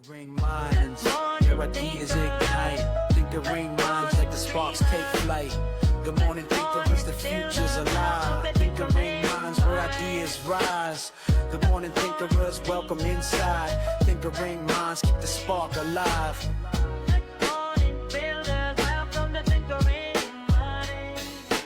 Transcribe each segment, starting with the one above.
Thinkering minds, your ideas ignite. Thinkering minds like the sparks take flight. Good morning, thinkers, the future's alive. Thinkering minds where ideas rise. Good morning, thinkers, welcome inside. Thinkering minds keep the spark alive. Good morning, builders, welcome to Thinkering Minds.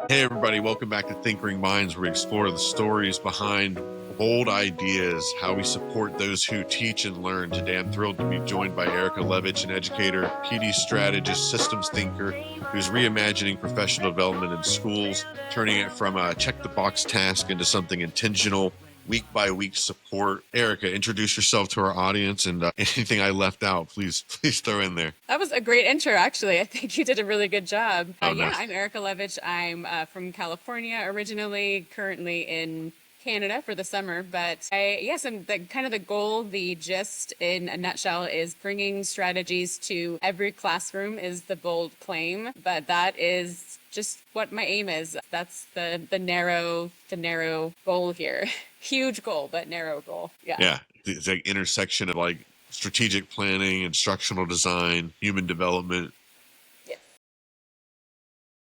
Hey everybody, welcome back to Thinkering Minds, where we explore the stories behind bold ideas, how we support those who teach and learn. Today I'm thrilled to be joined by Levich, an educator, PD strategist, systems thinker, who's reimagining professional development in schools, turning it from a check-the-box task into something intentional, week-by-week support. Erica, introduce yourself to our audience, and anything I left out, please throw in there. That was a great intro, actually. I think you did a really good job. Nice. I'm Erica Levich. I'm from California originally, currently in Canada for the summer. But the goal, the gist in a nutshell is bringing strategies to every classroom is the bold claim. But that is just what my aim is. That's the narrow goal here. Huge goal, but narrow goal. Yeah. It's like intersection of like strategic planning, instructional design, human development. Yes.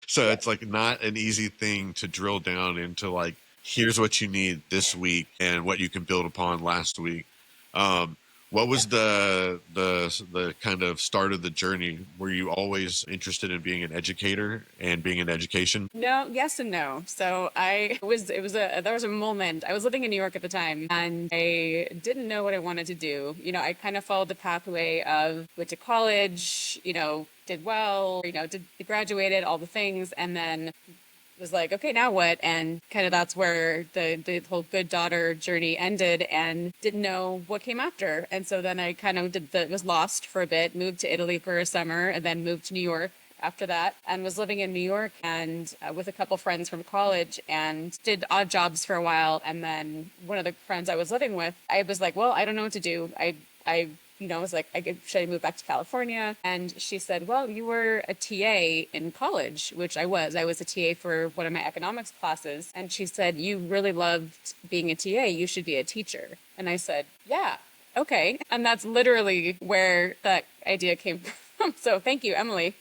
So It's like not an easy thing to drill down into, like, here's what you need this week and what you can build upon last week. What was the kind of start of the journey? Were you always interested in being an educator and being in education? No, yes and no. So there was a moment. I was living in New York at the time and I didn't know what I wanted to do. I kind of followed the pathway of went to college, did well, graduated, all the things, and then was like, okay, now what? And kind of that's where the whole good daughter journey ended and didn't know what came after. And so then I kind of was lost for a bit, moved to Italy for a summer, and then moved to New York after that, and was living in New York and with a couple friends from college, and did odd jobs for a while. And then one of the friends I was living with, I was like, well, I don't know what to do. I was like, should I move back to California? And she said, well, you were a TA in college, which I was. I was a TA for one of my economics classes. And she said, you really loved being a TA. You should be a teacher. And I said, yeah, okay. And that's literally where that idea came from. So thank you, Emily.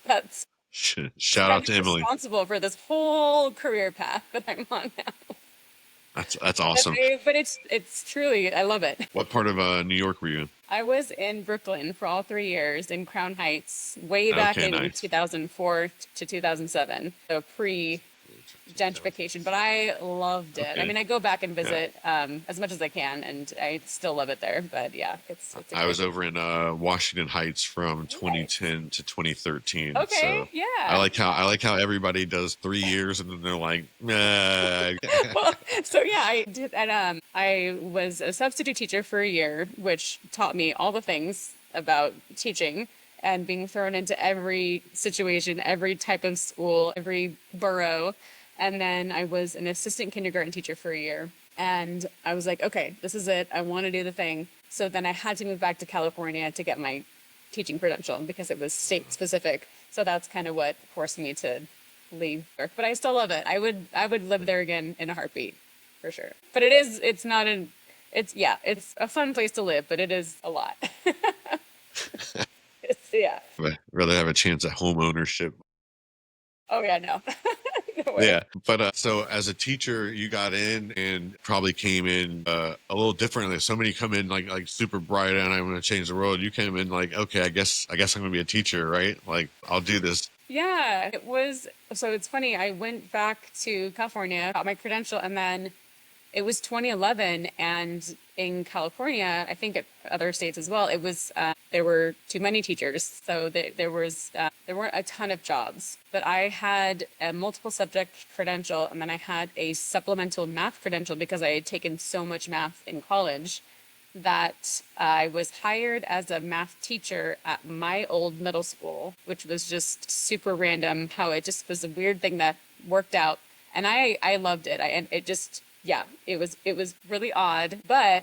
That's shout out to Emily. Responsible for this whole career path that I'm on now. That's awesome. But it's truly, I love it. What part of New York were you in? I was in Brooklyn for all 3 years in Crown Heights, way back in nice. 2004 to 2007. So pre-gentrification, but I loved it. Okay. I mean, I go back and visit as much as I can, and I still love it there. But yeah, it's I was over in Washington Heights from 2010 to 2013. Okay, so yeah. I like how everybody does 3 years and then they're like, nah. Well, so yeah, I did, and I was a substitute teacher for a year, which taught me all the things about teaching and being thrown into every situation, every type of school, every borough. And then I was an assistant kindergarten teacher for a year. And I was like, okay, this is it. I want to do the thing. So then I had to move back to California to get my teaching credential because it was state specific. So that's kind of what forced me to leave. But I still love it. I would live there again in a heartbeat, for sure. But it's a fun place to live, but it is a lot. Yeah. I'd rather have a chance at home ownership. Oh yeah, no. No way. Yeah. But so as a teacher, you got in and probably came in a little differently. So many come in like super bright and I'm going to change the world. You came in like, okay, I guess I'm going to be a teacher, right? Like, I'll do this. Yeah, it was. So it's funny. I went back to California, got my credential, and then it was 2011. And in California, I think at other states as well, it was there were too many teachers, so there weren't a ton of jobs. But I had a multiple subject credential, and then I had a supplemental math credential because I had taken so much math in college that I was hired as a math teacher at my old middle school, which was just super random. How it just was a weird thing that worked out, and I loved it. It was really odd, but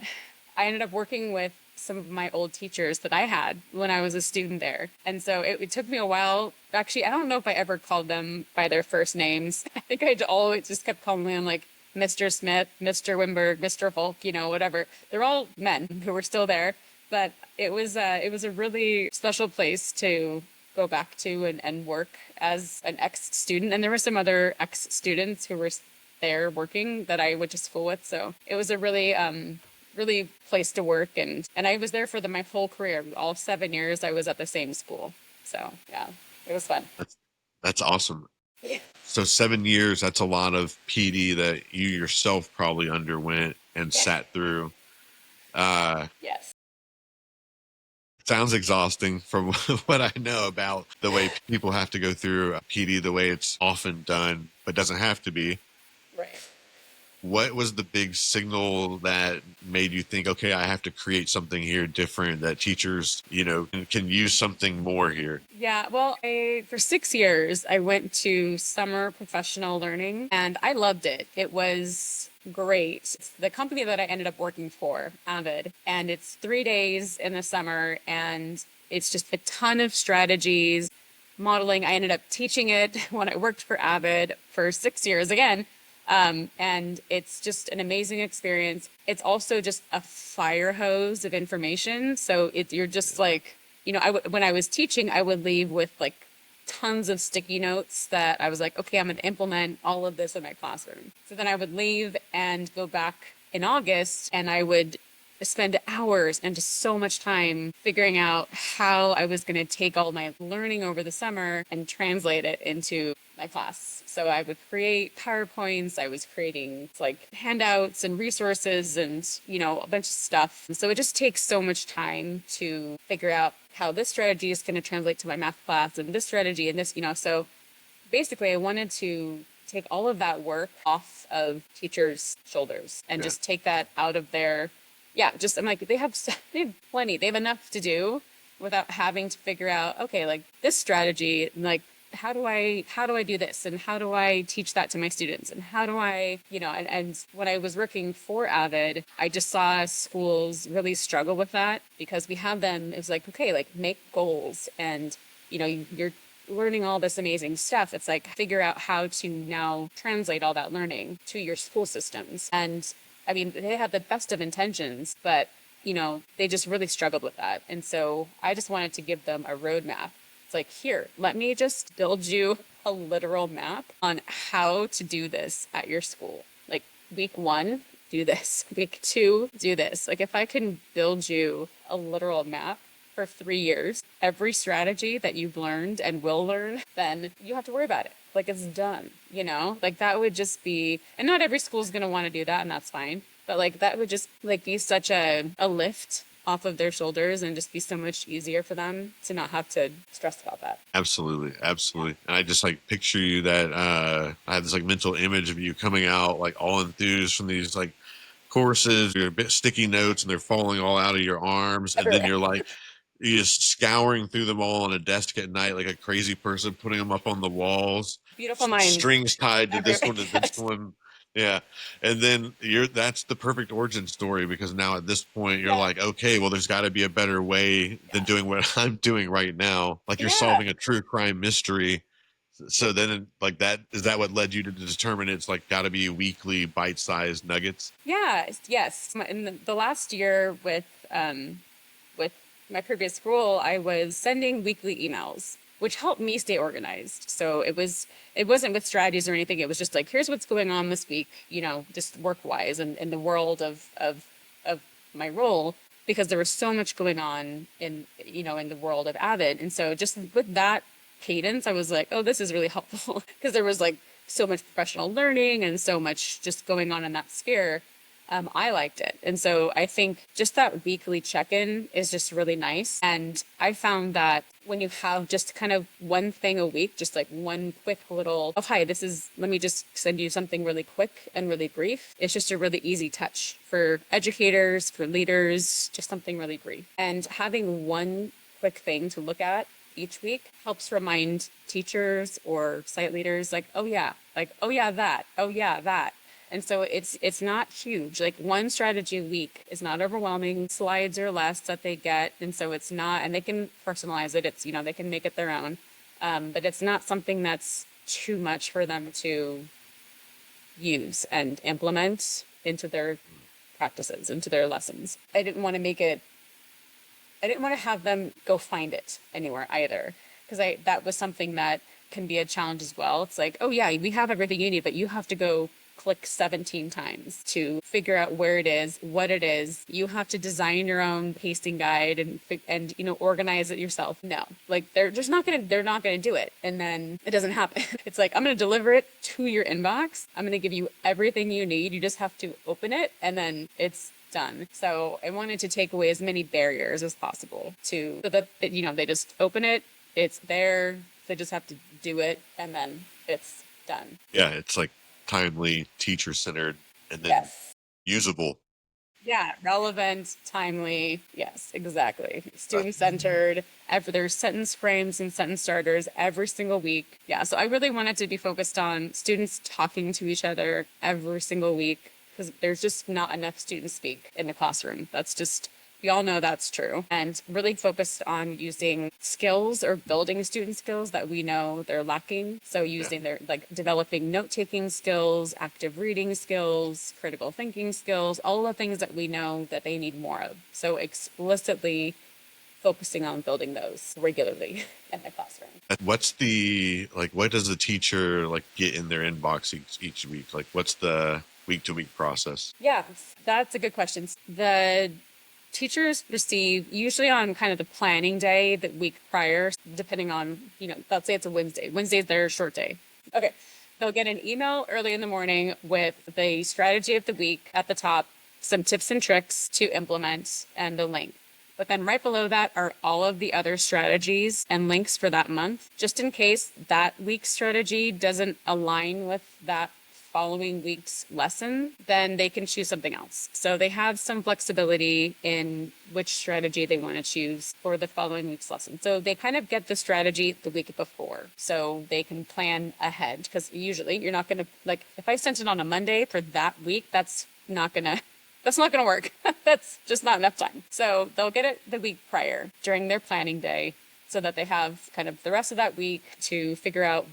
I ended up working with some of my old teachers that I had when I was a student there. And so it took me a while. Actually, I don't know if I ever called them by their first names. I think I always just kept calling them like Mr. Smith, Mr. Wimberg, Mr. Folk, whatever. They're all men who were still there, but it was a really special place to go back to and work as an ex-student. And there were some other ex-students who were there working that I went to school with. So it was a really place to work. And I was there for my whole career. All 7 years I was at the same school. So yeah, it was fun. That's awesome. Yeah. So 7 years, that's a lot of PD that you yourself probably underwent and sat through. Yes. Sounds exhausting from what I know about the way people have to go through PD, the way it's often done, but doesn't have to be. Right. What was the big signal that made you think, okay, I have to create something here different that teachers, can use something more here? Yeah, well, for 6 years, I went to summer professional learning and I loved it. It was great. It's the company that I ended up working for, Avid, and it's 3 days in the summer and it's just a ton of strategies, modeling. I ended up teaching it when I worked for Avid for 6 years again. And it's just an amazing experience. It's also just a fire hose of information. So you're just like, when I was teaching, I would leave with like tons of sticky notes that I was like, okay, I'm going to implement all of this in my classroom. So then I would leave and go back in August and I would spend hours and just so much time figuring out how I was going to take all my learning over the summer and translate it into my class. So I would create PowerPoints, I was creating like handouts and resources and, a bunch of stuff. And so it just takes so much time to figure out how this strategy is going to translate to my math class and this strategy and this, so basically I wanted to take all of that work off of teachers' shoulders and just take that out of their I'm like, they have plenty. They have enough to do without having to figure out, okay, like this strategy, like how do I do this? And how do I teach that to my students? And how do I, and when I was working for Avid, I just saw schools really struggle with that because we have them, it was like, okay, like make goals and, you're learning all this amazing stuff. It's like figure out how to now translate all that learning to your school systems. And I mean, they have the best of intentions, but, they just really struggled with that. And so I just wanted to give them a roadmap. It's like, here, let me just build you a literal map on how to do this at your school. Like week 1, do this. Week 2, do this. Like if I can build you a literal map for 3 years, every strategy that you've learned and will learn, then you don't have to worry about it. Like it's done, like that would just be, and not every school is going to want to do that and that's fine. But like, that would just like be such a lift off of their shoulders and just be so much easier for them to not have to stress about that. Absolutely. Absolutely. And I just like picture you that, I had this like mental image of you coming out like all enthused from these like courses, your bit sticky notes and they're falling all out of your arms. And then you're like, you're just scouring through them all on a desk at night like a crazy person, putting them up on the walls. Beautiful minds. Strings tied to this one, to this Yes. one. Yeah. And then that's the perfect origin story because now at this point you're like, okay, well, there's got to be a better way than doing what I'm doing right now. Like you're solving a true crime mystery. So then like that, is that what led you to determine it's like got to be weekly bite-sized nuggets? Yeah. Yes. In the last year with my previous role, I was sending weekly emails, which helped me stay organized. So it wasn't with strategies or anything. It was just like, here's what's going on this week, just work-wise and in the world of my role, because there was so much going on in the world of Avid. And so just with that cadence, I was like, oh, this is really helpful because there was like so much professional learning and so much just going on in that sphere. I liked it. And so I think just that weekly check-in is just really nice. And I found that when you have just kind of one thing a week, just like one quick little, oh, hi, let me just send you something really quick and really brief. It's just a really easy touch for educators, for leaders, just something really brief. And having one quick thing to look at each week helps remind teachers or site leaders like, oh yeah, that. And so it's not huge. Like one strategy a week is not overwhelming. Slides or less that they get. And so it's not, and they can personalize it. It's, they can make it their own. But it's not something that's too much for them to use and implement into their practices, into their lessons. I didn't want to have them go find it anywhere either, because that was something that can be a challenge as well. It's like, oh yeah, we have everything you need, but you have to go click 17 times to figure out where it is, what it is. You have to design your own pasting guide and organize it yourself. No, like they're not gonna do it, and then it doesn't happen. It's like, I'm gonna deliver it to your inbox. I'm gonna give you everything you need. You just have to open it, and then it's done. So I wanted to take away as many barriers as possible so that they just open it, it's there, they just have to do it, and then it's done. Yeah, it's like timely, teacher-centered, and then Yes. usable. Yeah, relevant, timely. Yes, exactly. Student-centered. There's sentence frames and sentence starters every single week. Yeah, so I really wanted to be focused on students talking to each other every single week, because there's just not enough students speak in the classroom. We all know that's true. And really focused on using skills or building student skills that we know they're lacking. So using developing note-taking skills, active reading skills, critical thinking skills, all the things that we know that they need more of. So explicitly focusing on building those regularly in the classroom. What does the teacher get in their inbox each week? What's the week-to-week process? Yeah, that's a good question. The teachers receive, usually on kind of the planning day, the week prior, depending on, let's say it's a Wednesday. Wednesday's their short day. Okay. They'll get an email early in the morning with the strategy of the week at the top, some tips and tricks to implement, and the link. But then right below that are all of the other strategies and links for that month, just in case that week's strategy doesn't align with that following week's lesson, then they can choose something else. So they have some flexibility in which strategy they want to choose for the following week's lesson. So they kind of get the strategy the week before, so they can plan ahead, because usually you're not going to, if I sent it on a Monday for that week, that's not going to work. That's just not enough time. So they'll get it the week prior during their planning day, so that they have kind of the rest of that week to figure out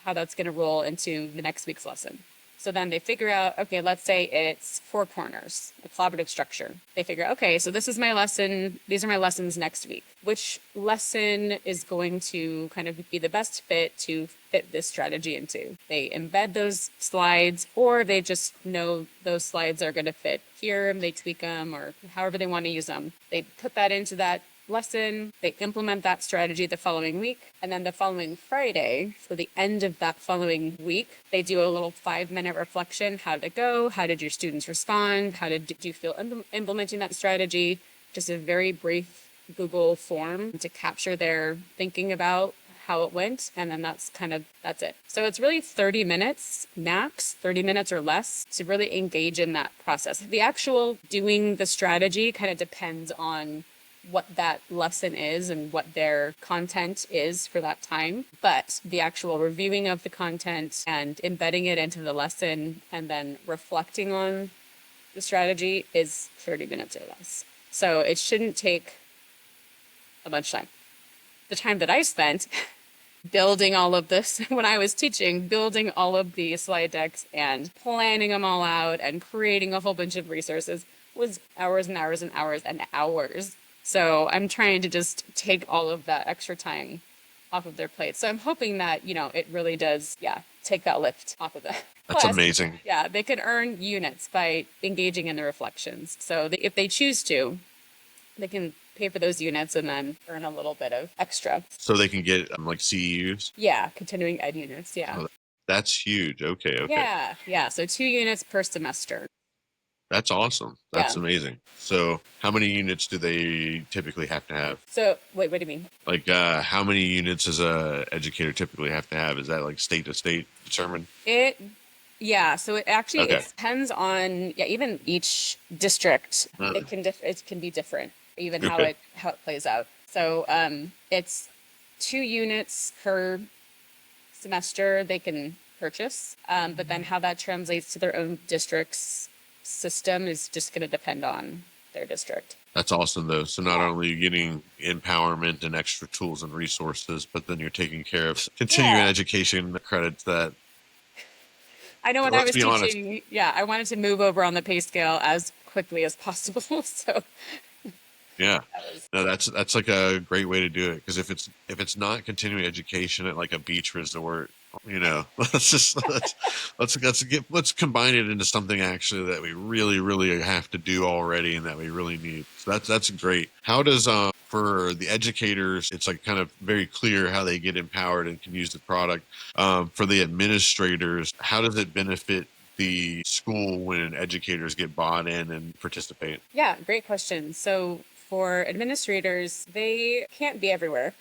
how that's going to roll into the next week's lesson. So then they figure out, okay, let's say it's 4 corners, a collaborative structure. They figure, okay, so this is my lesson. These are my lessons next week. Which lesson is going to kind of be the best fit to fit this strategy into? They embed those slides, or they just know those slides are going to fit here, and they tweak them, or however they want to use them. They put that into that lesson, they implement that strategy the following week, and then the following Friday, so the end of that following week, they do a little 5-minute reflection. How did it go? How did your students respond? How did you feel implementing that strategy? Just a very brief Google form to capture their thinking about how it went, and then that's it. So it's really 30 minutes max, 30 minutes or less, to really engage in that process. The actual doing the strategy kind of depends on what that lesson is and what their content is for that time. But the actual reviewing of the content and embedding it into the lesson and then reflecting on the strategy is 30 minutes or less. So it shouldn't take a bunch of time. The time that I spent building all of this when I was teaching, building all of the slide decks and planning them all out and creating a whole bunch of resources was hours and hours and hours and hours. So I'm trying to just take all of that extra time off of their plate. So I'm hoping that, it really does, take that lift off of them. That's amazing. Yeah, they can earn units by engaging in the reflections. So if they choose to, they can pay for those units and then earn a little bit of extra. So they can get CEUs? Yeah, continuing ed units, yeah. Oh, that's huge. Okay. Yeah. So 2 units per semester. That's awesome. That's amazing. So how many units do they typically have to have? So wait, what do you mean? How many units does a educator typically have to have? Is that state to state determined? So it actually it depends on even each district. It can be different, even how it plays out. So it's 2 units per semester they can purchase, but then how that translates to their own district's system is just going to depend on their district. That's awesome, though. So not only are you getting empowerment and extra tools and resources, but then you're taking care of continuing education credits that I know when I let's was be honest. teaching, yeah, I wanted to move over on the pay scale as quickly as possible. So Yeah, that was, no, that's like a great way to do it. Because if it's not continuing education at like a beach resort, let's combine it into something actually that we really really have to do already and that we really need. So that's great. How does for the educators, it's like kind of very clear how they get empowered and can use the product. For the administrators, how does it benefit the school when educators get bought in and participate? yeah, great question. So for administrators, they can't be everywhere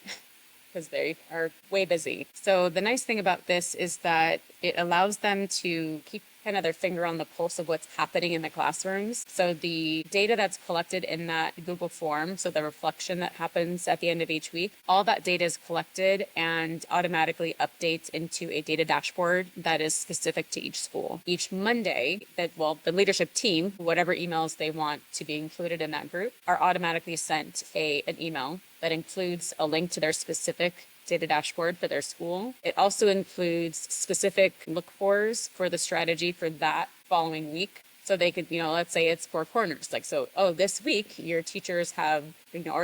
because they are way busy. So the nice thing about this is that it allows them to keep kind of their finger on the pulse of what's happening in the classrooms. So the data that's collected in that Google form, so the reflection that happens at the end of each week, all that data is collected and automatically updates into a data dashboard that is specific to each school. Each Monday, the leadership team, whatever emails they want to be included in that group, are automatically sent an email that includes a link to their specific data dashboard for their school. It also includes specific look-fors for the strategy for that following week. So they could, let's say it's 4 corners. Like, so, this week your teachers are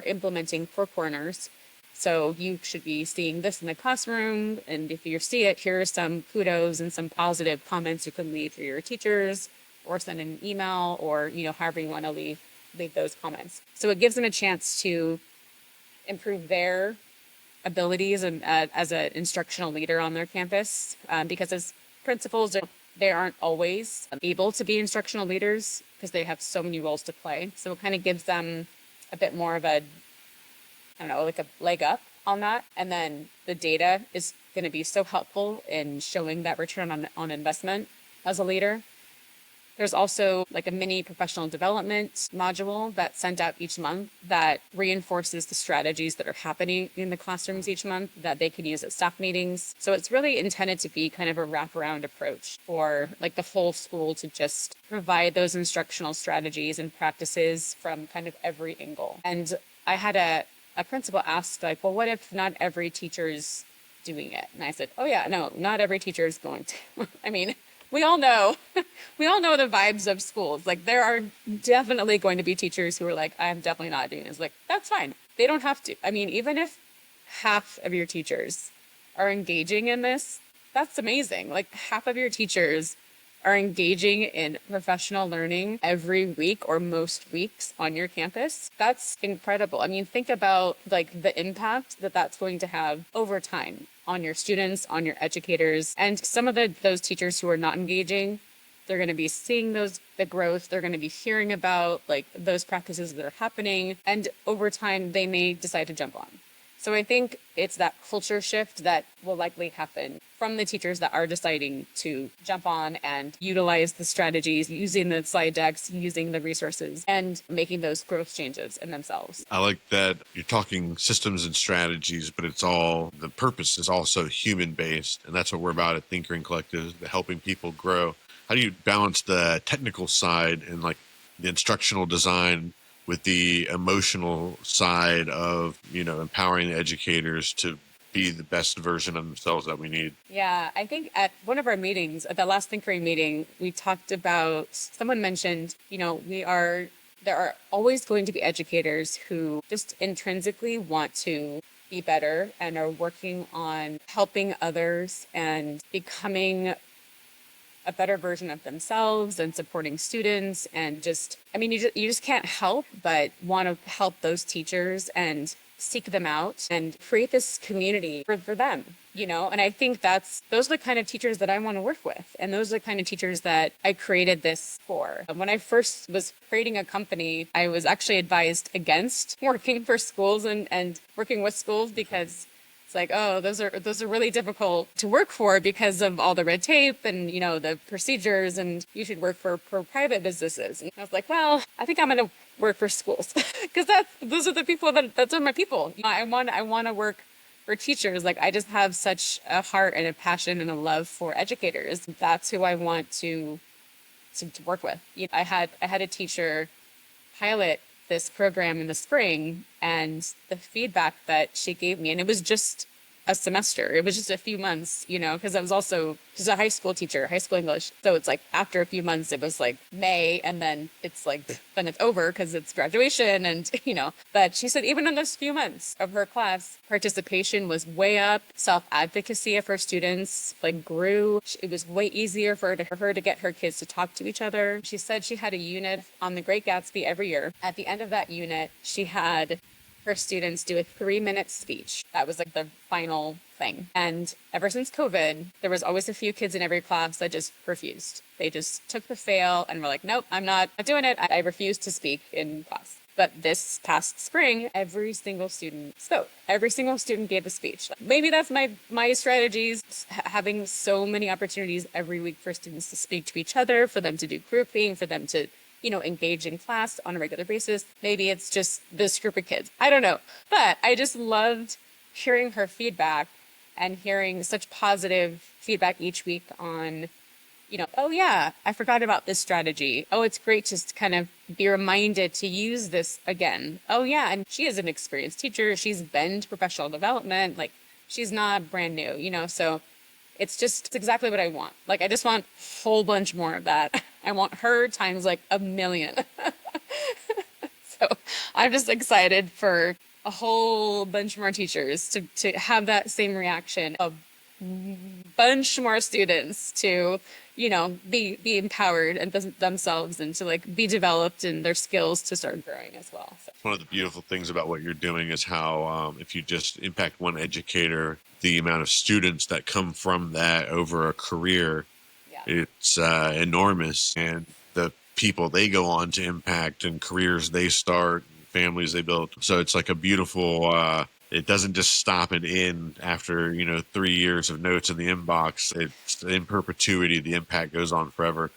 implementing 4 corners. So you should be seeing this in the classroom. And if you see it, here are some kudos and some positive comments you can leave for your teachers or send an email or, however you want to leave those comments. So it gives them a chance to improve their abilities and as an instructional leader on their campus, because as principals, they aren't always able to be instructional leaders because they have so many roles to play. So it kind of gives them a bit more of like a leg up on that. And then the data is going to be so helpful in showing that return on investment as a leader. There's also like a mini professional development module that's sent out each month that reinforces the strategies that are happening in the classrooms each month that they can use at staff meetings. So it's really intended to be kind of a wraparound approach for like the whole school to just provide those instructional strategies and practices from kind of every angle. And I had a principal ask, like, well, what if not every teacher's doing it? And I said, oh yeah, no, not every teacher is going to. I mean, we all know the vibes of schools. Like, there are definitely going to be teachers who are like, I'm definitely not doing this. Like, that's fine. They don't have to. I mean, even if half of your teachers are engaging in this, that's amazing. Like, half of your teachers are engaging in professional learning every week or most weeks on your campus. That's incredible. I mean, think about like the impact that that's going to have over time on your students, on your educators, and some of those teachers who are not engaging. They're going to be seeing the growth. They're going to be hearing about like those practices that are happening, and over time they may decide to jump on. So I think it's that culture shift that will likely happen from the teachers that are deciding to jump on and utilize the strategies, using the slide decks, using the resources, and making those growth changes in themselves. I like that you're talking systems and strategies, but the purpose is also human based. And that's what we're about at Thinkering Collective, the helping people grow. How do you balance the technical side and like the instructional design with the emotional side of, empowering the educators to be the best version of themselves that we need? Yeah, I think at one of our meetings, at the last Thinkering meeting, we talked about, someone mentioned, there are always going to be educators who just intrinsically want to be better and are working on helping others and becoming a better version of themselves and supporting students. And just, I mean, you just can't help but want to help those teachers and seek them out and create this community for them, and I think those are the kind of teachers that I want to work with. And those are the kind of teachers that I created this for. When I first was creating a company, I was actually advised against working for schools and working with schools because it's like, oh, those are really difficult to work for because of all the red tape and, the procedures, and you should work for private businesses. And I was like, well, I think I'm going to work for schools because those are the people that's my people. I want to work for teachers. Like, I just have such a heart and a passion and a love for educators. That's who I want to work with. I had a teacher pilot this program in the spring, and the feedback that she gave me, and it was just a semester. It was just a few months, because I was also just a high school teacher, high school English. So it's like after a few months, it was like May, and then it's like, then it's over because it's graduation and, But she said even in those few months of her class, participation was way up. Self-advocacy of her students like grew. It was way easier for her to get her kids to talk to each other. She said she had a unit on The Great Gatsby every year. At the end of that unit, she had her students do a 3-minute speech. That was like the final thing. And ever since COVID, there was always a few kids in every class that just refused. They just took the fail and were like, nope, I'm not doing it. I refuse to speak in class. But this past spring, every single student spoke. Every single student gave a speech. Maybe that's my strategies, having so many opportunities every week for students to speak to each other, for them to do grouping, for them to engage in class on a regular basis. Maybe it's just this group of kids. I don't know. But I just loved hearing her feedback and hearing such positive feedback each week on, oh yeah, I forgot about this strategy. Oh, it's great to kind of be reminded to use this again. Oh yeah, and she is an experienced teacher. She's been to professional development. Like, she's not brand new, so it's exactly what I want. Like, I just want a whole bunch more of that. I want her times like 1,000,000. So I'm just excited for a whole bunch more teachers to have that same reaction, a bunch more students to, be empowered and themselves, and to like be developed in their skills to start growing as well. So. One of the beautiful things about what you're doing is how if you just impact one educator, the amount of students that come from that over a career, it's enormous. And the people they go on to impact and careers they start, families they build. So it's like a beautiful, it doesn't just stop and end after, 3 years of notes in the inbox. It's in perpetuity. The impact goes on forever.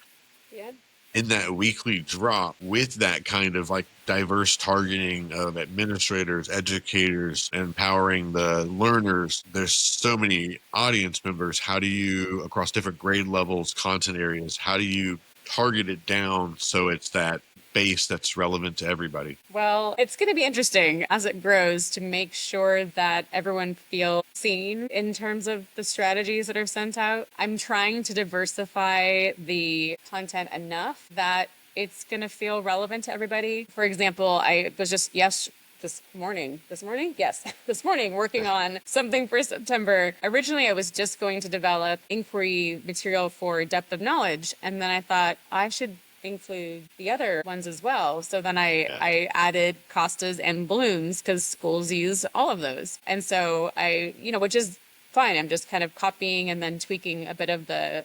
Yeah. In that weekly drop, with that kind of like diverse targeting of administrators, educators, empowering the learners, there's so many audience members. How do you, across different grade levels, content areas, how do you target it down so it's that base that's relevant to everybody? Well, it's going to be interesting as it grows to make sure that everyone feels seen in terms of the strategies that are sent out. I'm trying to diversify the content enough that it's going to feel relevant to everybody. For example, I was just this morning working on something for September. Originally, I was just going to develop inquiry material for depth of knowledge. And then I thought I should include the other ones as well. So then I added Costas and balloons because schools use all of those. And so which is fine. I'm just kind of copying and then tweaking a bit of the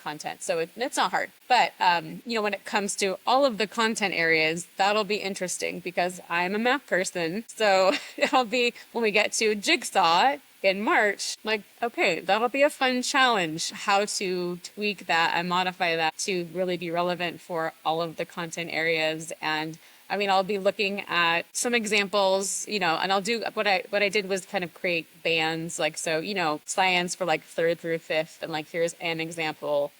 content. So it's not hard. But, when it comes to all of the content areas, that'll be interesting because I'm a math person. So it'll be when we get to Jigsaw in March, like, okay, that'll be a fun challenge, how to tweak that and modify that to really be relevant for all of the content areas. And I'll be looking at some examples, and I'll do what I did was kind of create bands, like, so, science for like 3rd through 5th. And like, here's an example,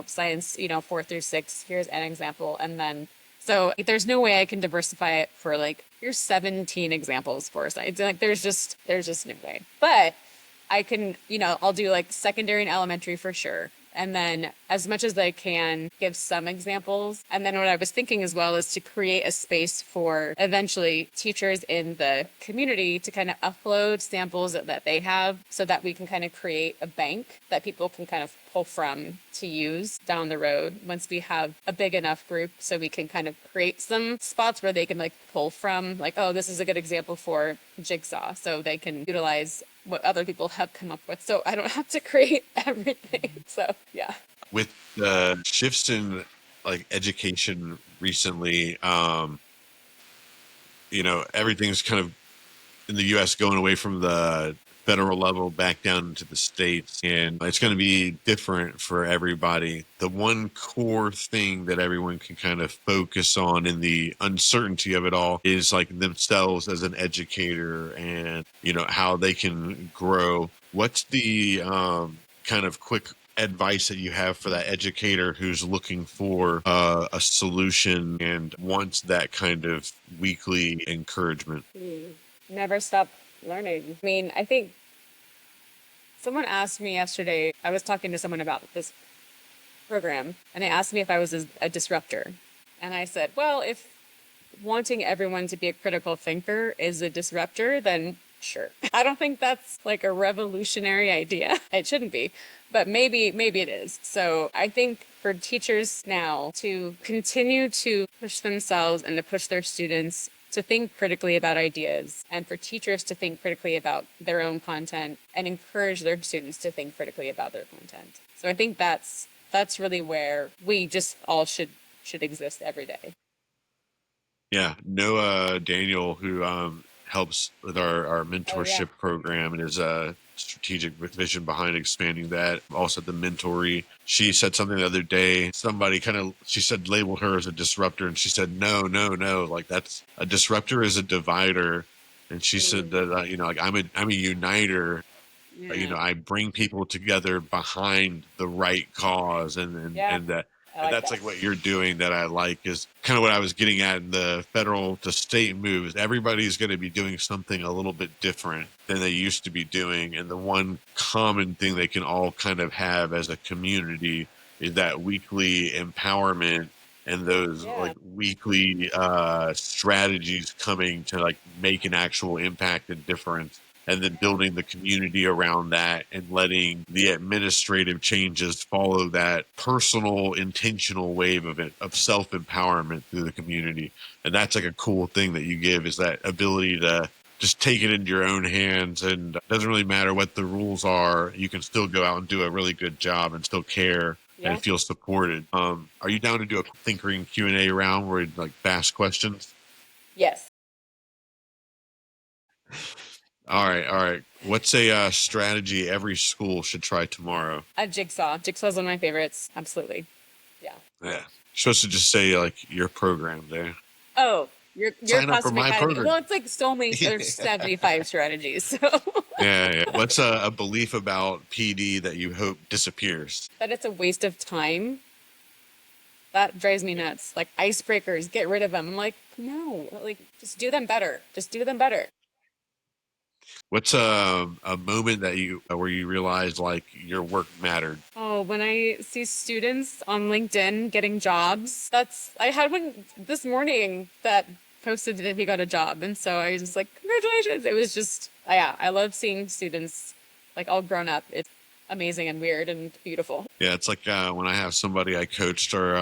science, 4 through 6, here's an example. And then, so there's no way I can diversify it for like, here's 17 examples for science. Like, there's just no way. But I can, I'll do like secondary and elementary for sure. And then as much as I can give some examples. And then what I was thinking as well is to create a space for eventually teachers in the community to kind of upload samples that they have so that we can kind of create a bank that people can kind of pull from to use down the road once we have a big enough group, so we can kind of create some spots where they can like pull from, like, oh, this is a good example for Jigsaw, so they can utilize what other people have come up with, so I don't have to create everything. So yeah. With the shifts in like education recently, everything's kind of in the US going away from the federal level back down to the states, and it's going to be different for everybody. The one core thing that everyone can kind of focus on in the uncertainty of it all is like themselves as an educator and, how they can grow. What's the kind of quick advice that you have for that educator who's looking for a solution and wants that kind of weekly encouragement? Never stop learning. I think Someone asked me yesterday, I was talking to someone about this program, and they asked me if I was a disruptor. And I said, well, if wanting everyone to be a critical thinker is a disruptor, then sure. I don't think that's like a revolutionary idea. It shouldn't be, but maybe it is. So I think for teachers now to continue to push themselves and to push their students to think critically about ideas, and for teachers to think critically about their own content and encourage their students to think critically about their content. So I think that's really where we just all should exist every day. Yeah, Noah Daniel, who helps with our mentorship program and is a strategic vision behind expanding that. Also, the mentory. She said something the other day. Somebody she said labeled her as a disruptor, and she said, no, like that's a disruptor is a divider. And she said that like I'm a uniter. Yeah. I bring people together behind the right cause, and that. And that's like what you're doing that I like is kind of what I was getting at in the federal to state moves. Everybody's going to be doing something a little bit different than they used to be doing. And the one common thing they can all kind of have as a community is that weekly empowerment and those like weekly strategies coming to like make an actual impact and difference. And then building the community around that and letting the administrative changes follow that personal, intentional wave of self-empowerment through the community. And that's like a cool thing that you give is that ability to just take it into your own hands, and it doesn't really matter what the rules are. You can still go out and do a really good job and still care and feel supported. Are you down to do a Thinkering Q&A round where you like ask questions? Yes. All right. What's a strategy every school should try tomorrow? A jigsaw. Jigsaw's one of my favorites. Absolutely. Yeah. Yeah. You're supposed to just say like your program there. Oh, your Sign up for my program. Well, it's like so many. There's 75 strategies. So. Yeah. What's a belief about PD that you hope disappears? That it's a waste of time. That drives me nuts. Like icebreakers, get rid of them. I'm like, no, like just do them better. Just do them better. What's a moment that where you realized like your work mattered? Oh, when I see students on LinkedIn getting jobs, I had one this morning that posted that he got a job. And so I was just like, congratulations. It was just, yeah, I love seeing students like all grown up. It's amazing and weird and beautiful. Yeah, it's like when I have somebody I coached or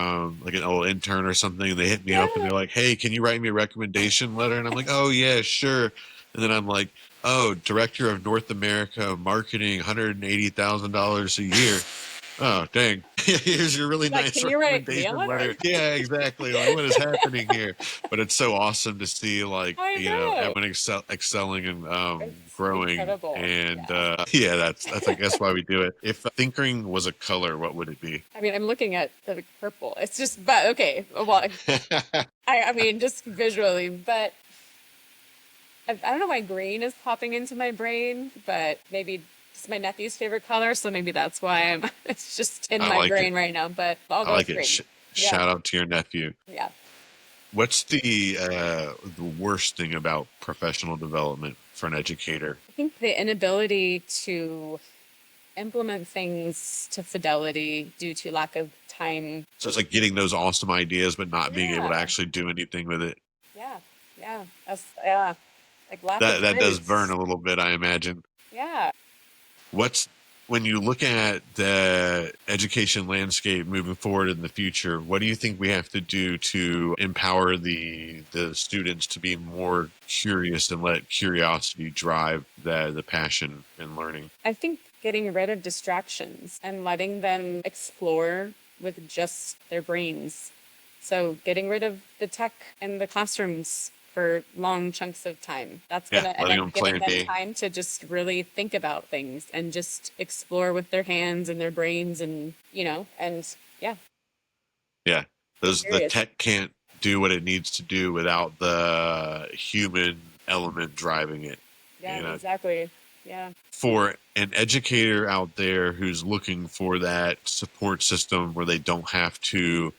like an old intern or something, and they hit me up and they're like, hey, can you write me a recommendation letter? And I'm like, oh, yeah, sure. And then I'm like, oh, Director of North America Marketing, $180,000 a year. Oh, dang. Here's your really nice recommendation letter. Yeah, exactly. Like, what is happening here? But it's so awesome to see, like, everyone excelling and growing. Incredible. And that's I guess why we do it. If Thinkering was a color, what would it be? I mean, I'm looking at the purple. It's just, but okay. Well, I mean, just visually, but I don't know why green is popping into my brain, but maybe it's my nephew's favorite color, so maybe that's why it's just in my brain right now, but I'll go with green. Shout out to your nephew. Yeah. What's the worst thing about professional development for an educator? I think the inability to implement things to fidelity due to lack of time. So it's like getting those awesome ideas, but not being able to actually do anything with it. Yeah. Like that does burn a little bit, I imagine. Yeah. When you look at the education landscape moving forward in the future, what do you think we have to do to empower the students to be more curious and let curiosity drive the passion in learning? I think getting rid of distractions and letting them explore with just their brains. So getting rid of the tech in the classrooms for long chunks of time. That's going to give them time to just really think about things and just explore with their hands and their brains and, yeah. Yeah. The tech can't do what it needs to do without the human element driving it. Yeah, exactly. Yeah. For an educator out there who's looking for that support system where they don't have to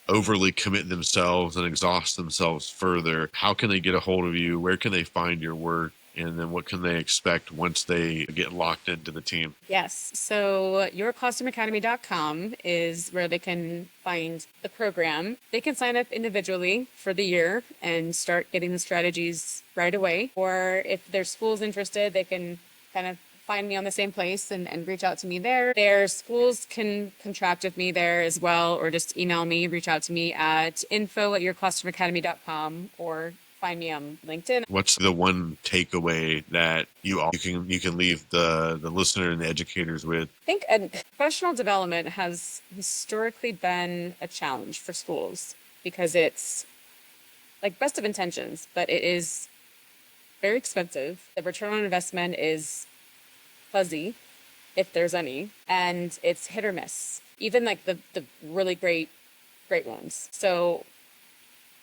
overly commit themselves and exhaust themselves further, how can they get a hold of you? Where can they find your work? And then what can they expect once they get locked into the team? Yes. So yourclassroomacademy.com is where they can find the program. They can sign up individually for the year and start getting the strategies right away. Or if their school's interested, they can kind of find me on the same place and reach out to me there. Their schools can contract with me there as well, or just email me, reach out to me at info@yourclassroomacademy.com, or find me on LinkedIn. What's the one takeaway that you can leave the listener and the educators with? I think professional development has historically been a challenge for schools because it's like best of intentions, but it is very expensive. The return on investment is fuzzy, if there's any, and it's hit or miss, even like the really great ones. So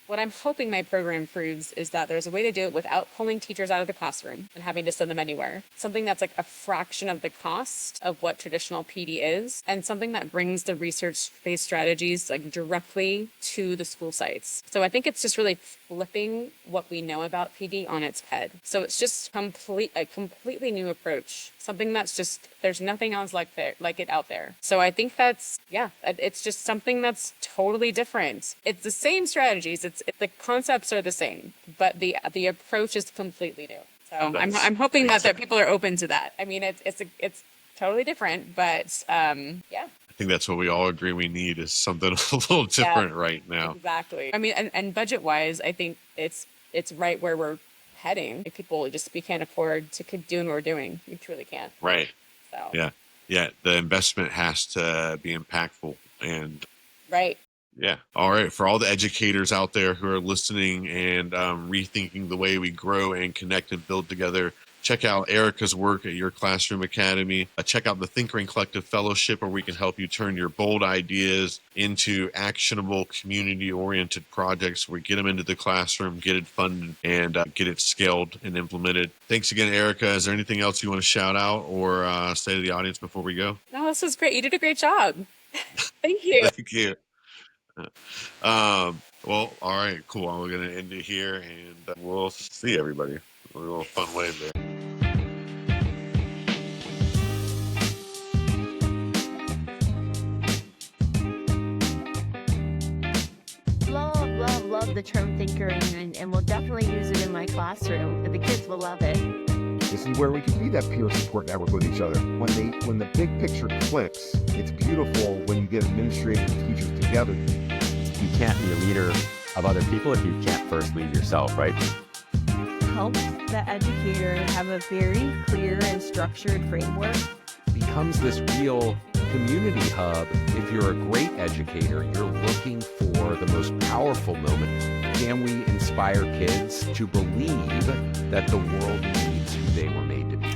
what I'm hoping my program proves is that there's a way to do it without pulling teachers out of the classroom and having to send them anywhere. Something that's like a fraction of the cost of what traditional PD is, and something that brings the research-based strategies like directly to the school sites. So I think it's just really flipping what we know about PD on its head. So it's just a completely new approach. Something that's just, there's nothing else like it out there. So I think it's just something that's totally different. It's the same strategies. The concepts are the same, but the approach is completely new. So I'm hoping that people are open to that. I mean, it's totally different, but yeah. I think that's what we all agree we need, is something a little different right now. Exactly. I mean, and budget wise, I think it's right where we're heading. If we can't afford to keep doing what we're doing. We truly can't. Right. So Yeah. The investment has to be impactful, and right. Yeah. All right. For all the educators out there who are listening and rethinking the way we grow and connect and build together, check out Erica's work at Your Classroom Academy. Check out the Thinkering Collective Fellowship, where we can help you turn your bold ideas into actionable, community-oriented projects. We get them into the classroom, get it funded, and get it scaled and implemented. Thanks again, Erica. Is there anything else you want to shout out or say to the audience before we go? No, this was great. You did a great job. Thank you. Thank you. Well, all right, cool. We're going to end it here, and we'll see everybody. A little fun way there. Love the term thinkering, and we'll definitely use it in my classroom. The kids will love it. This is where we can be that peer support network with each other. When the big picture clicks, it's beautiful when you get administrators and teachers together. You can't be a leader of other people if you can't first lead yourself, right? Help the educator have a very clear and structured framework. Becomes this real community hub. If you're a great educator, you're looking for the most powerful moment. Can we inspire kids to believe that the world needs who they were made to be?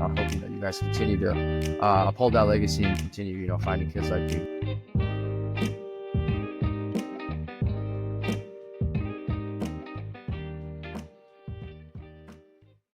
I'm hoping that you guys continue to uphold that legacy and continue, finding kids like you.